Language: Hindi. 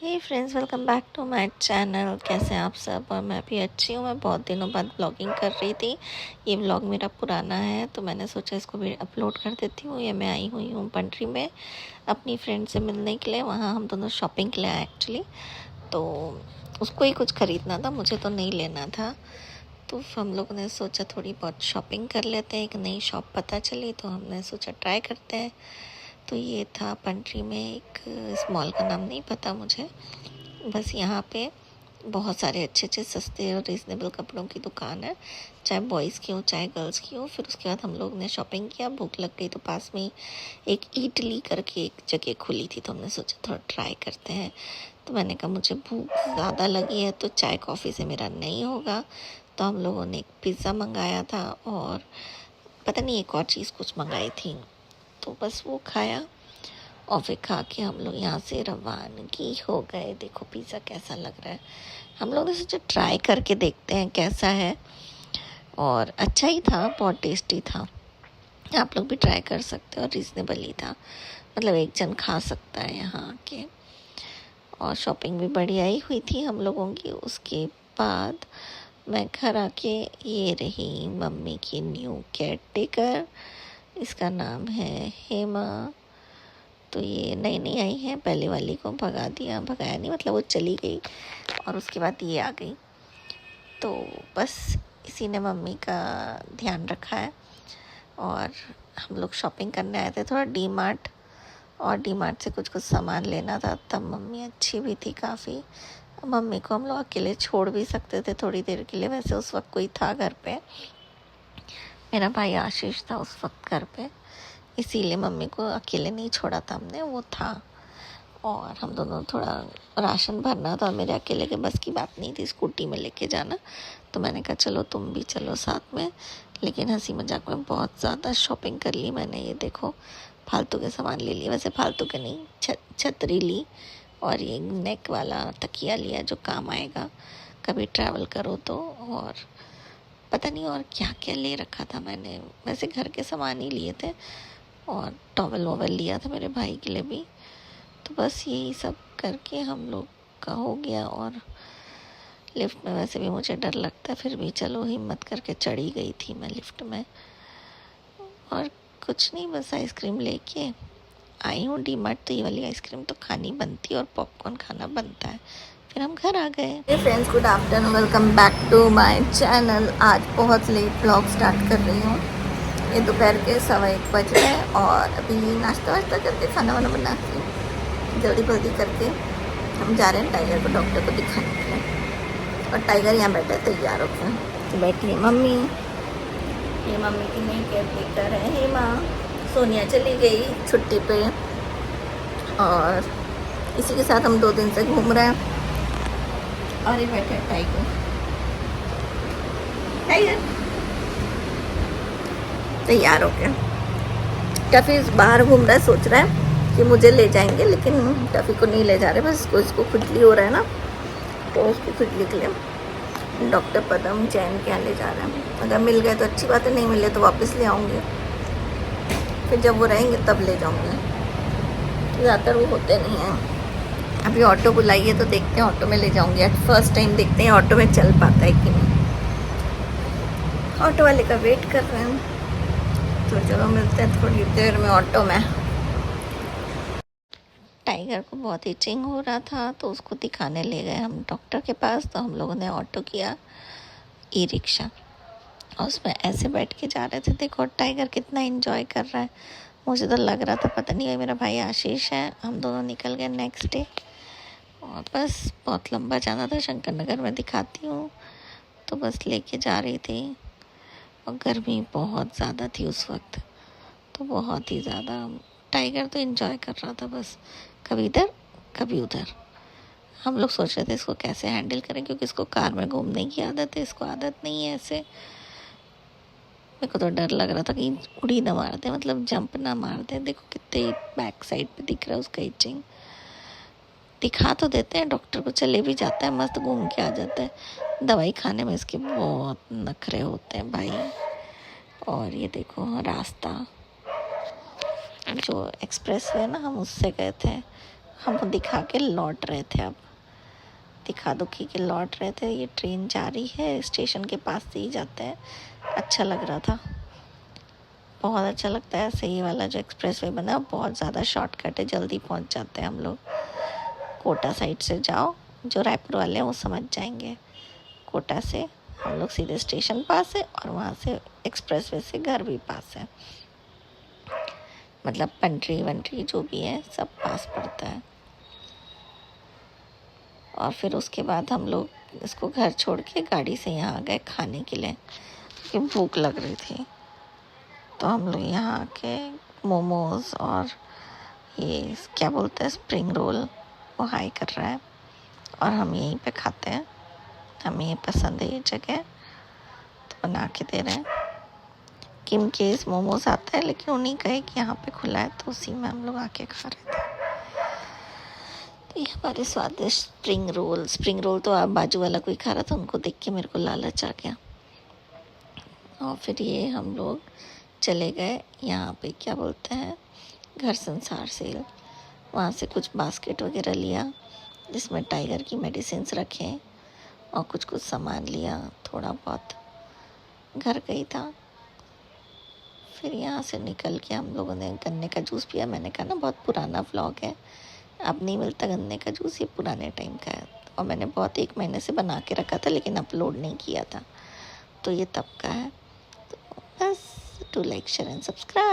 Hey friends, welcome back to my channel. कैसे हैं आप सब? और मैं भी अच्छी हूँ। मैं बहुत दिनों बाद ब्लॉगिंग कर रही थी। ये व्लॉग मेरा पुराना है तो मैंने सोचा इसको भी अपलोड कर देती हूँ। ये मैं आई हुई हूँ पंडरी में अपनी फ्रेंड से मिलने के लिए। वहाँ हम दोनों शॉपिंग के लिए आए एक्चुअली। तो उसको ही कुछ ख़रीदना था, मुझे तो नहीं लेना था। तो हम लोगों ने सोचा थोड़ी बहुत शॉपिंग कर लेते हैं। एक नई शॉप पता चली तो हमने सोचा ट्राई करते हैं। तो ये था पंडरी में एक, इस मॉल का नाम नहीं पता मुझे। बस यहाँ पे बहुत सारे अच्छे अच्छे सस्ते और रीज़नेबल कपड़ों की दुकान है, चाहे बॉयज़ की हो चाहे गर्ल्स की हो। फिर उसके बाद हम लोग ने शॉपिंग किया, भूख लग गई तो पास में ही एक इटली करके एक जगह खुली थी तो हमने सोचा थोड़ा ट्राई करते हैं। तो मैंने कहा मुझे भूख ज़्यादा लगी है तो चाय कॉफ़ी से मेरा नहीं होगा। तो हम लोगों ने एक पिज़्ज़ा मंगाया था और पता नहीं एक और चीज़ कुछ मंगाई थी। तो बस वो खाया और फिर खा के हम लोग यहाँ से रवानगी हो गए। देखो पिज़्ज़ा कैसा लग रहा है। हम लोग ने सोचा ट्राई करके देखते हैं कैसा है, और अच्छा ही था, बहुत टेस्टी था। आप लोग भी ट्राई कर सकते हो, रीज़नेबल ही था, मतलब एक जन खा सकता है यहाँ आके। और शॉपिंग भी बढ़िया ही हुई थी हम लोगों की। उसके बाद मैं घर आके, ये रही मम्मी की न्यू केयर टेकर, इसका नाम है हेमा। तो ये नई नई आई है, पहले वाली को भगाया नहीं, मतलब वो चली गई और उसके बाद ये आ गई। तो बस इसी ने मम्मी का ध्यान रखा है। और हम लोग शॉपिंग करने आए थे थोड़ा डी मार्ट, और डी मार्ट से कुछ कुछ सामान लेना था। तब मम्मी अच्छी भी थी काफ़ी। मम्मी को हम लोग अकेले छोड़ भी सकते थे थोड़ी देर के लिए, वैसे उस वक्त कोई था घर पे, मेरा भाई आशीष था उस वक्त घर पे, इसीलिए मम्मी को अकेले नहीं छोड़ा था हमने, वो था। और हम दोनों थोड़ा राशन भरना था, मेरे अकेले के बस की बात नहीं थी स्कूटी में लेके जाना। तो मैंने कहा चलो तुम भी चलो साथ में। लेकिन हंसी मजाक में बहुत ज़्यादा शॉपिंग कर ली मैंने। ये देखो फालतू के सामान ले लिए, वैसे फालतू के नहीं, छतरी ली और ये नेक वाला तकिया लिया जो काम आएगा कभी ट्रैवल करो तो। और पता नहीं और क्या क्या ले रखा था मैंने, वैसे घर के सामान ही लिए थे। और टॉवल वॉवल लिया था मेरे भाई के लिए भी। तो बस यही सब करके हम लोग का हो गया। और लिफ्ट में वैसे भी मुझे डर लगता है, फिर भी चलो हिम्मत करके चढ़ी गई थी मैं लिफ्ट में। और कुछ नहीं, बस आइसक्रीम लेके आई हूँ डी मार्ट। तो ये वाली आइसक्रीम तो खानी बनती है और पॉपकॉर्न खाना बनता है। फिर हम घर आ गए। Hey friends, good afternoon, welcome back to my channel. आज बहुत लेट ब्लॉग स्टार्ट कर रही हूँ। ये दोपहर के 1:15 बज रहे हैं और अभी नाश्ता वाश्ता करके खाना वाना बनाती हूँ जल्दी जल्दी करके। हम जा रहे हैं टाइगर को डॉक्टर को दिखाने के लिए। और टाइगर यहाँ बैठा है तैयार होकर। तो बैठी है मम्मी, ये मम्मी की नई केयर टेकर है हेमा। सोनिया चली गई छुट्टी पे और इसी के साथ हम 2 दिन से घूम रहे हैं। और ये बैठे टाइगर, टाइगर तैयार हो गया। टफी बाहर घूम रहा है, सोच रहा है कि मुझे ले जाएंगे, लेकिन टफी को नहीं ले जा रहे, बस इसको खुजली हो रहा है ना, तो उसकी खुजली के लिए डॉक्टर पदम जैन के यहाँ ले जा रहे हैं। अगर मिल गए तो अच्छी बात है, नहीं मिले तो वापस ले आऊँगी। फिर जब वो रहेंगे तब ले जाऊँगी, ज़्यादातर वो होते नहीं हैं। अभी ऑटो बुलाई है तो देखते हैं ऑटो में ले जाऊँगी। एट फर्स्ट टाइम देखते हैं ऑटो में चल पाता है कि नहीं। ऑटो वाले का वेट कर रहे हैं, तो चलो मिलते हैं थोड़ी देर में ऑटो में। टाइगर को बहुत इचिंग हो रहा था तो उसको दिखाने ले गए हम डॉक्टर के पास। तो हम लोगों ने ऑटो किया, ई रिक्शा, और उसमें ऐसे बैठ के जा रहे थे। देखो टाइगर कितना एंजॉय कर रहा है। मुझे तो लग रहा था पता नहीं, मेरा भाई आशीष है। हम दोनों निकल गए नेक्स्ट डे और बस बहुत लंबा जाना था, शंकर नगर में दिखाती हूँ तो बस लेके जा रही थी। और गर्मी बहुत ज़्यादा थी उस वक्त, तो बहुत ही ज़्यादा। टाइगर तो एंजॉय कर रहा था बस, कभी इधर कभी उधर। हम लोग सोच रहे थे इसको कैसे हैंडल करें, क्योंकि इसको कार में घूमने की आदत है, इसको आदत नहीं है ऐसे। मेरे को तो डर लग रहा था कि उड़ी ना मार दे, मतलब जंप ना मार दे। देखो कितने बैक साइड पे दिख रहा है उसका इचिंग। दिखा तो देते हैं डॉक्टर को, चले भी जाता है, मस्त घूम के आ जाता है। दवाई खाने में इसके बहुत नखरे होते हैं भाई। और ये देखो रास्ता, जो एक्सप्रेस वे ना, हम उससे गए थे। हम वो दिखा के लौट रहे थे। अब दिखा दुखी के लौट रहे थे। ये ट्रेन जा रही है, स्टेशन के पास से ही जाते हैं। अच्छा लग रहा था, बहुत अच्छा लगता है ऐसे। ये वाला जो एक्सप्रेस वे बना बहुत ज़्यादा शॉर्टकट है, जल्दी पहुंच जाते हैं हम लोग। कोटा साइड से जाओ, जो रायपुर वाले हैं वो समझ जाएंगे। कोटा से हम लोग सीधे स्टेशन पास है और वहाँ से एक्सप्रेस वे से घर भी पास है। मतलब पेंट्री वेंट्री जो भी है सब पास पड़ता है। और फिर उसके बाद हम लोग इसको घर छोड़ के गाड़ी से यहाँ आ गए खाने के लिए, क्योंकि भूख लग रही थी। तो हम लोग यहाँ आके मोमोज़ और ये क्या बोलते हैं स्प्रिंग रोल, वो हाई कर रहा है और हम यहीं पे खाते हैं। हमें ये पसंद है ये जगह, तो बना के दे रहे हैं। किम केस मोमोज आता है, लेकिन उन्हीं का है कि यहाँ पे खुला है, तो उसी में हम लोग आके खा रहे थे। तो ये हमारे स्वादिष्ट स्प्रिंग रोल तो आप बाजू वाला कोई खा रहा था, उनको देख के मेरे को लालच आ गया। और फिर ये हम लोग चले गए यहाँ पे क्या बोलते हैं घर संसार सेल। वहाँ से कुछ बास्केट वगैरह लिया जिसमें टाइगर की मेडिसिन रखें और कुछ कुछ सामान लिया, थोड़ा बहुत घर गई था। फिर यहाँ से निकल के हम लोगों ने गन्ने का जूस पिया। मैंने कहा ना बहुत पुराना व्लॉग है, अब नहीं मिलता गन्ने का जूस, ये पुराने टाइम का है। और मैंने बहुत 1 महीने से बना के रखा था लेकिन अपलोड नहीं किया था, तो ये तब का है। तो बस, do like share and subscribe.